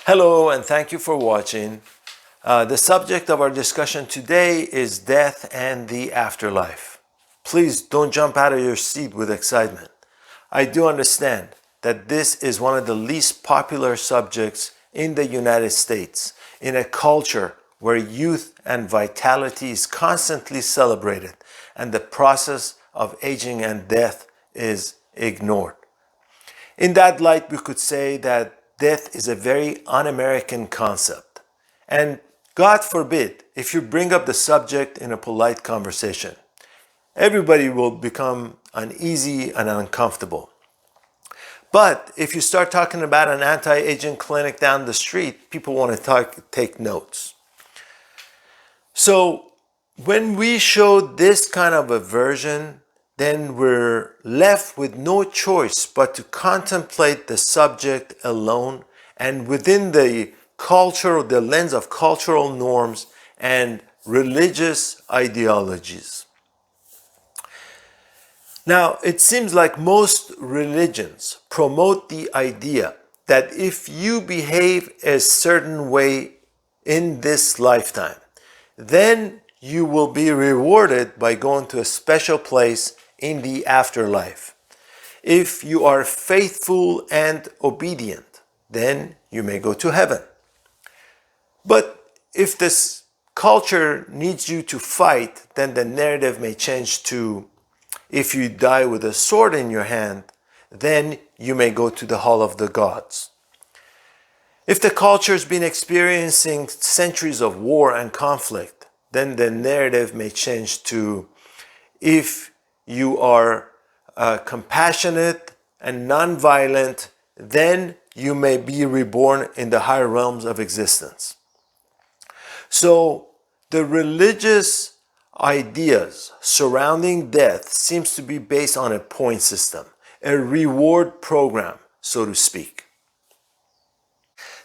Hello, and thank you for watching. The subject of our discussion today is death and the afterlife. Please don't jump out of your seat with excitement. I do understand that this is one of the least popular subjects in the United States, in a culture where youth and vitality is constantly celebrated and the process of aging and death is ignored. In that light, we could say that death is a very un-American concept. And God forbid, if you bring up the subject in a polite conversation, everybody will become uneasy and uncomfortable. But if you start talking about an anti-aging clinic down the street, people want to take notes. So when we show this kind of a version, then we're left with no choice but to contemplate the subject alone and within the culture, the lens of cultural norms and religious ideologies. Now, it seems like most religions promote the idea that if you behave a certain way in this lifetime, then you will be rewarded by going to a special place in the afterlife. If you are faithful and obedient, then you may go to heaven. But if this culture needs you to fight, then the narrative may change to, if you die with a sword in your hand, then you may go to the hall of the gods. If the culture's been experiencing centuries of war and conflict, then the narrative may change to, if you are compassionate and non-violent, then you may be reborn in the higher realms of existence. So the religious ideas surrounding death seems to be based on a point system, a reward program, so to speak.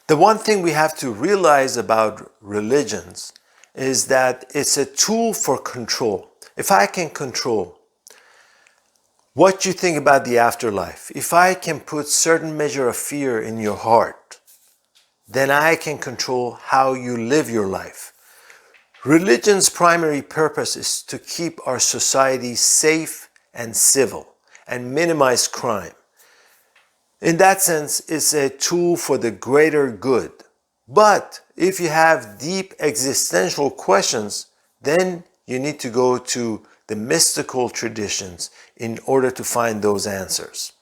The one thing we have to realize about religions is that it's a tool for control. If I can control what you think about the afterlife, if I can put certain measure of fear in your heart, then I can control how you live your life. Religion's primary purpose is to keep our society safe and civil and minimize crime. In that sense, it's a tool for the greater good. But if you have deep existential questions, then you need to go to the mystical traditions in order to find those answers.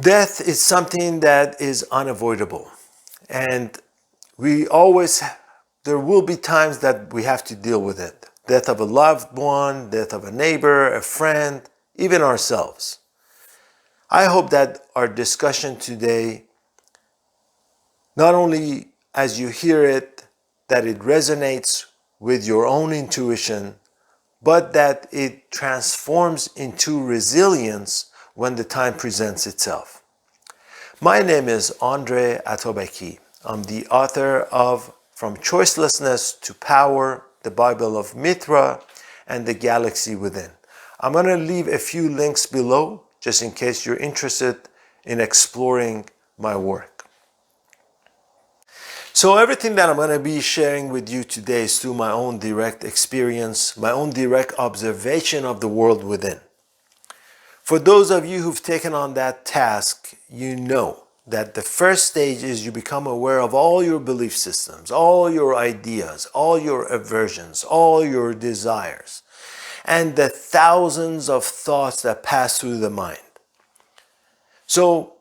Death is something that is unavoidable, and there will be times that we have to deal with it. Death of a loved one, death of a neighbor, a friend, even ourselves. I hope that our discussion today, not only as you hear it, that it resonates with your own intuition, but that it transforms into resilience when the time presents itself. My name is Atabaki. I'm the author of From Choicelessness to Power, the Bible of Mithra, and the Galaxy Within. I'm going to leave a few links below, just in case you're interested in exploring my work. So everything that I'm going to be sharing with you today is through my own direct experience, my own direct observation of the world within. For those of you who've taken on that task, you know that the first stage is you become aware of all your belief systems, all your ideas, all your aversions, all your desires, and the thousands of thoughts that pass through the mind. So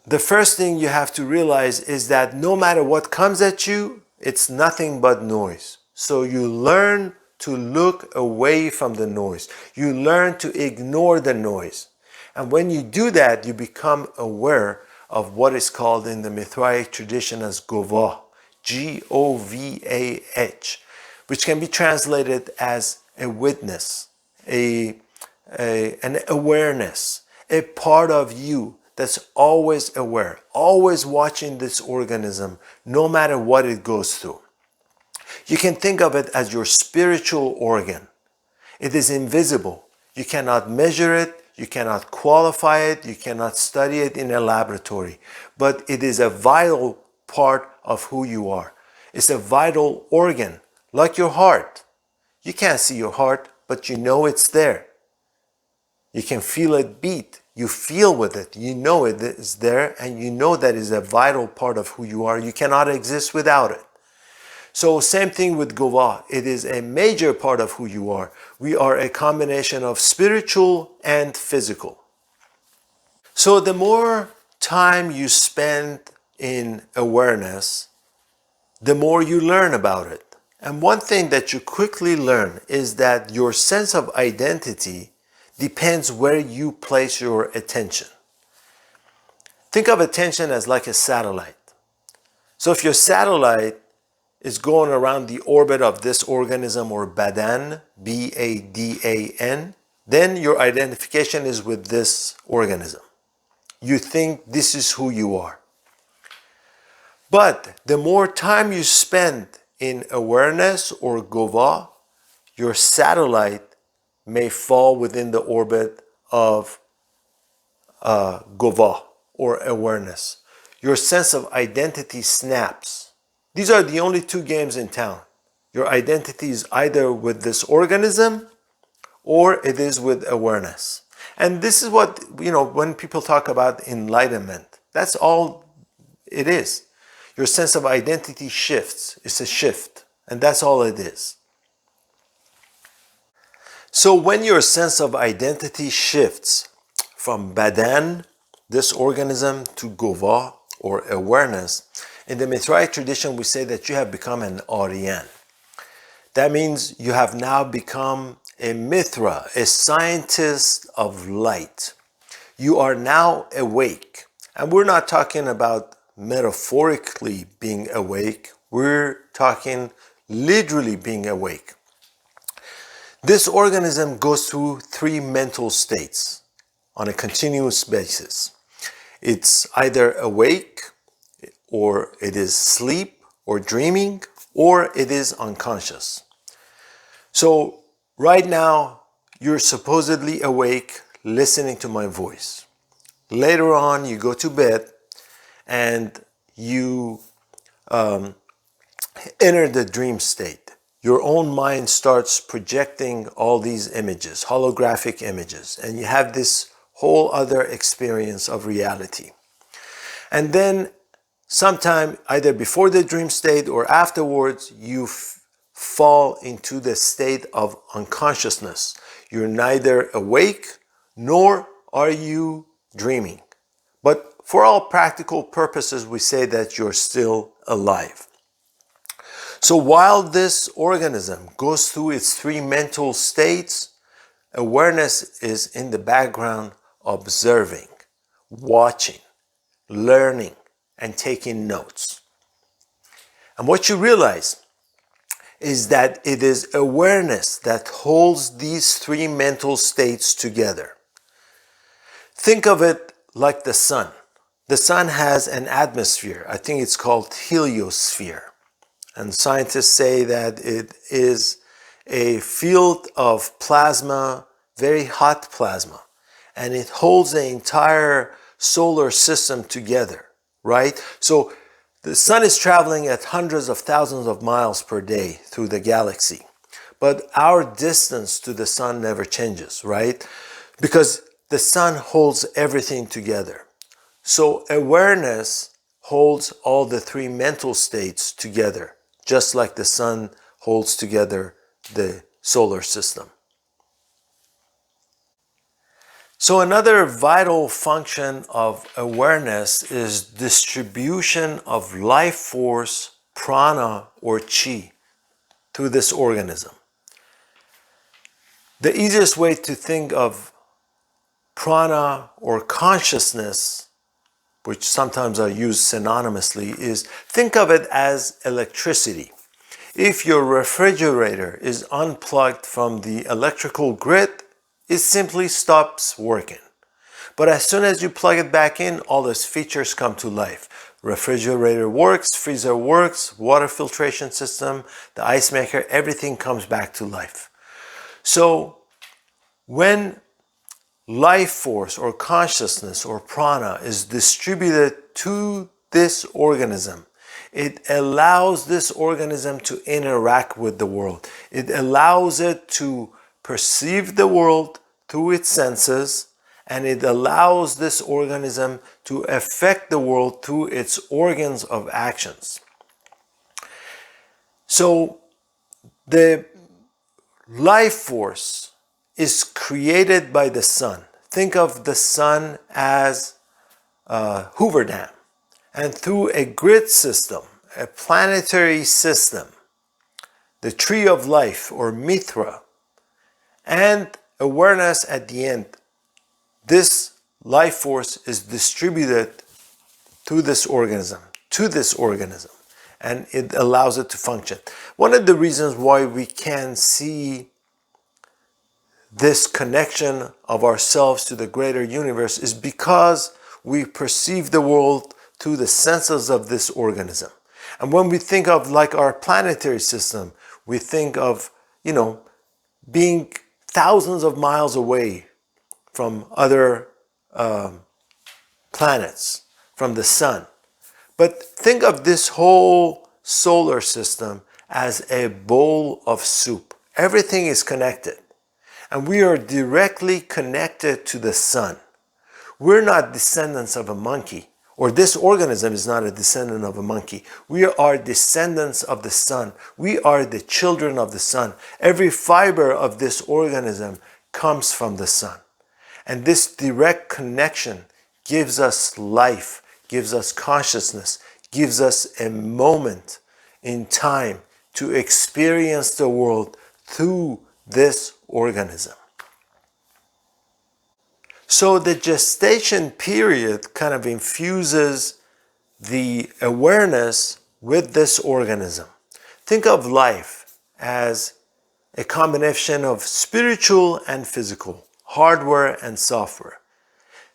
the first thing you have to realize is that no matter what comes at you, it's nothing but noise. So you learn to look away from the noise. You learn to ignore the noise. And when you do that, you become aware of what is called in the Mithraic tradition as Govah, Govah, which can be translated as a witness, an awareness, a part of you that's always aware, always watching this organism, no matter what it goes through. You can think of it as your spiritual organ. It is invisible. You cannot measure it, you cannot qualify it, you cannot study it in a laboratory. But it is a vital part of who you are. It's a vital organ, like your heart. You can't see your heart, but you know it's there. You can feel it beat. You feel with it. You know it is there, and you know that is a vital part of who you are. You cannot exist without it. So same thing with Gova. It is a major part of who you are. We are a combination of spiritual and physical. So the more time you spend in awareness, the more you learn about it. And one thing that you quickly learn is that your sense of identity depends where you place your attention. Think of attention as like a satellite. So if your satellite is going around the orbit of this organism or badan, B-A-D-A-N, then your identification is with this organism. You think this is who you are. But the more time you spend in awareness or gova, your satellite may fall within the orbit of gova or awareness. Your sense of identity snaps. These are the only two games in town. Your identity is either with this organism or it is with awareness. And this is what, when people talk about enlightenment, that's all it is. Your sense of identity shifts. It's a shift. And that's all it is. So when your sense of identity shifts from badan, this organism, to gova or awareness, in the Mitrailled tradition we say that you have become an Aryan. That means you have now become a Mitra, a scientist of light. You are now awake. And we're not talking about metaphorically being awake. We're talking literally being awake. This organism goes through three mental states on a continuous basis. It's either awake, or it is sleep or dreaming, or it is unconscious. So right now, you're supposedly awake, listening to my voice. Later on, you go to bed and you enter the dream state. Your own mind starts projecting all these images, holographic images, and you have this whole other experience of reality. And then sometime either before the dream state or afterwards, you fall into the state of unconsciousness. You're neither awake nor are you dreaming. But for all practical purposes, we say that you're still alive. So while this organism goes through its three mental states, awareness is in the background observing, watching, learning, and taking notes. And what you realize is that it is awareness that holds these three mental states together. Think of it like the sun. The sun has an atmosphere. I think it's called heliosphere. And scientists say that it is a field of plasma, very hot plasma, and it holds the entire solar system together, right? So the sun is traveling at hundreds of thousands of miles per day through the galaxy, but our distance to the sun never changes, right? Because the sun holds everything together. So awareness holds all the three mental states together, just like the sun holds together the solar system. So another vital function of awareness is distribution of life force, prana or chi, through this organism. The easiest way to think of prana or consciousness, which sometimes are used synonymously, is think of it as electricity. If your refrigerator is unplugged from the electrical grid, it simply stops working. But as soon as you plug it back in, all its features come to life. Refrigerator works, freezer works, water filtration system, the ice maker, everything comes back to life. So When life force or consciousness or prana is distributed to this organism, it allows this organism to interact with the world. It allows it to perceive the world through its senses, and it allows this organism to affect the world through its organs of actions. So the life force is created by the sun. Think of the sun as a Hoover Dam. And through a grid system, a planetary system, the tree of life or Mithra, and awareness at the end, this life force is distributed to this organism, and it allows it to function. One of the reasons why we can see this connection of ourselves to the greater universe is because we perceive the world through the senses of this organism. And when we think of like our planetary system, we think of, being thousands of miles away from other planets, from the sun. But think of this whole solar system as a bowl of soup. Everything is connected. And we are directly connected to the sun. We're not descendants of a monkey, or this organism is not a descendant of a monkey. We are descendants of the sun. We are the children of the sun. Every fiber of this organism comes from the sun. And this direct connection gives us life, gives us consciousness, gives us a moment in time to experience the world through this organism. So the gestation period kind of infuses the awareness with this organism. Think of life as a combination of spiritual and physical, hardware and software.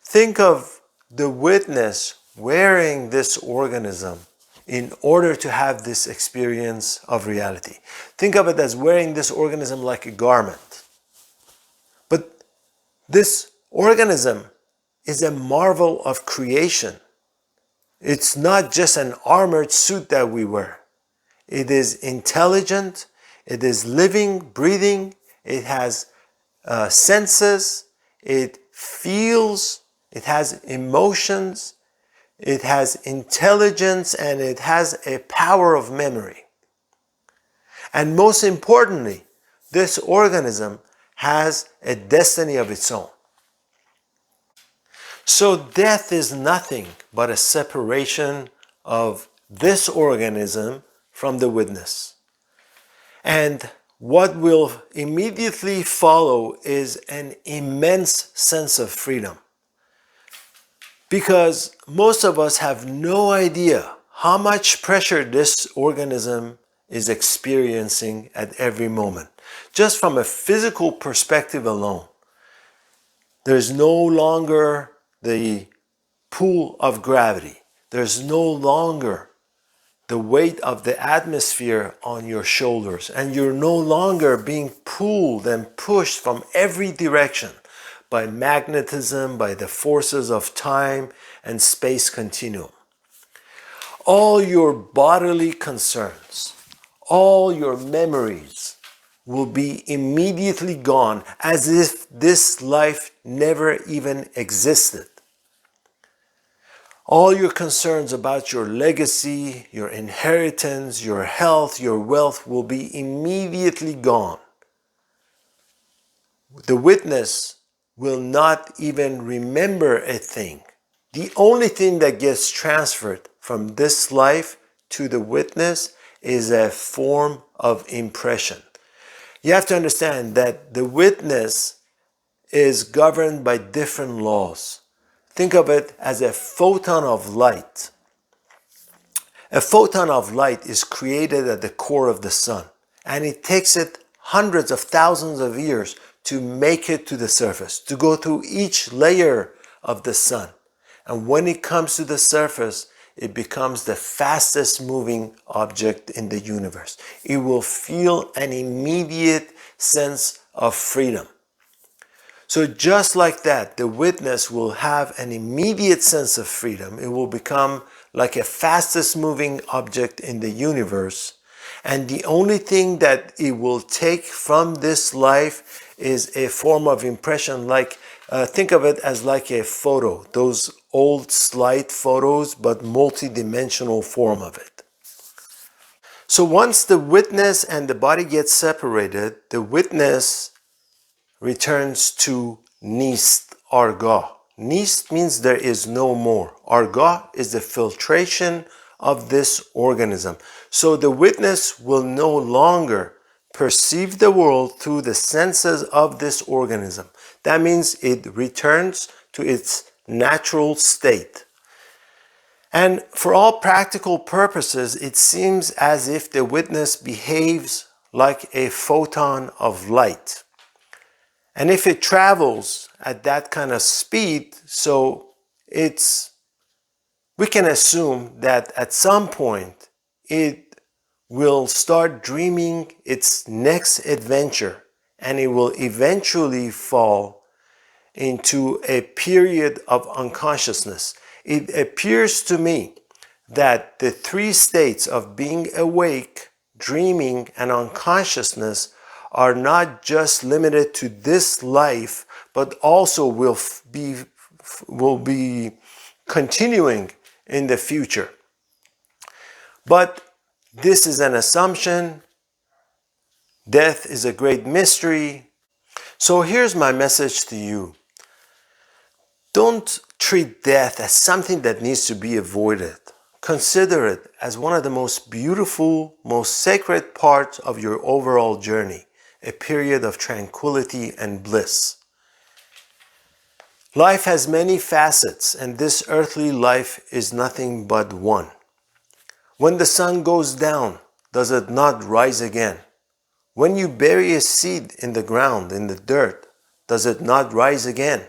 Think of the witness wearing this organism in order to have this experience of reality. Think of it as wearing this organism like a garment. But this organism is a marvel of creation. It's not just an armored suit that we wear. It is intelligent, it is living, breathing, it has senses, it feels, it has emotions, it has intelligence, and it has a power of memory. And most importantly, this organism has a destiny of its own. So death is nothing but a separation of this organism from the witness. And what will immediately follow is an immense sense of freedom. Because most of us have no idea how much pressure this organism is experiencing at every moment. Just from a physical perspective alone, there's no longer the pull of gravity. There's no longer the weight of the atmosphere on your shoulders, and you're no longer being pulled and pushed from every direction by magnetism, by the forces of time and space continuum. All your bodily concerns, all your memories will be immediately gone, as if this life never even existed. All your concerns about your legacy, your inheritance, your health, your wealth will be immediately gone. The witness will not even remember a thing. The only thing that gets transferred from this life to the witness is a form of impression. You have to understand that the witness is governed by different laws. Think of it as a photon of light. A photon of light is created at the core of the sun, and it takes it hundreds of thousands of years to make it to the surface, to go through each layer of the sun. And when it comes to the surface, it becomes the fastest moving object in the universe. It will feel an immediate sense of freedom. So just like that, the witness will have an immediate sense of freedom. It will become like a fastest moving object in the universe. And the only thing that it will take from this life is a form of impression, like think of it as like a photo, those old slide photos, but multi-dimensional form of it. So once the witness and the body get separated, the witness returns to Nist, Argah. Nist means there is no more. Argah is the filtration of this organism. So the witness will no longer perceive the world through the senses of this organism. That means it returns to its natural state. And for all practical purposes, it seems as if the witness behaves like a photon of light. And if it travels at that kind of speed, so we can assume that at some point it will start dreaming its next adventure, and it will eventually fall into a period of unconsciousness. It appears to me that the three states of being awake, dreaming, and unconsciousness are not just limited to this life, but also will be continuing in the future. But this is an assumption. Death is a great mystery. So here's my message to you. Don't treat death as something that needs to be avoided. Consider it as one of the most beautiful, most sacred parts of your overall journey, a period of tranquility and bliss. Life has many facets, and this earthly life is nothing but one. When the sun goes down, does it not rise again? When you bury a seed in the ground, in the dirt, does it not rise again?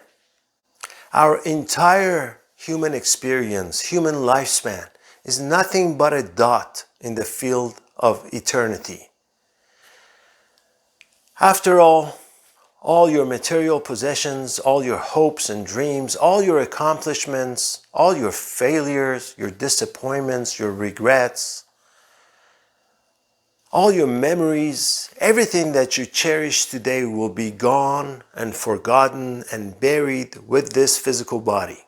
Our entire human experience, human lifespan, is nothing but a dot in the field of eternity. After all your material possessions, all your hopes and dreams, all your accomplishments, all your failures, your disappointments, your regrets, all your memories, everything that you cherish today will be gone and forgotten and buried with this physical body.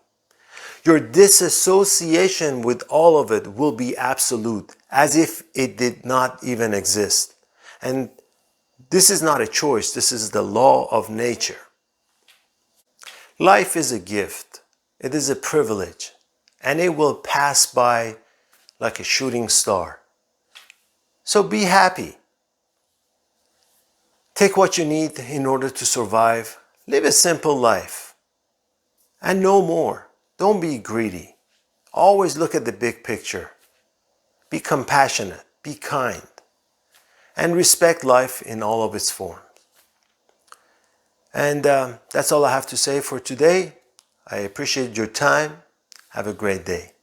Your disassociation with all of it will be absolute, as if it did not even exist. And this is not a choice, this is the law of nature. Life is a gift, it is a privilege, and it will pass by like a shooting star. So be happy. Take what you need in order to survive. Live a simple life. And no more. Don't be greedy. Always look at the big picture. Be compassionate. Be kind. And respect life in all of its forms. And that's all I have to say for today. I appreciate your time. Have a great day.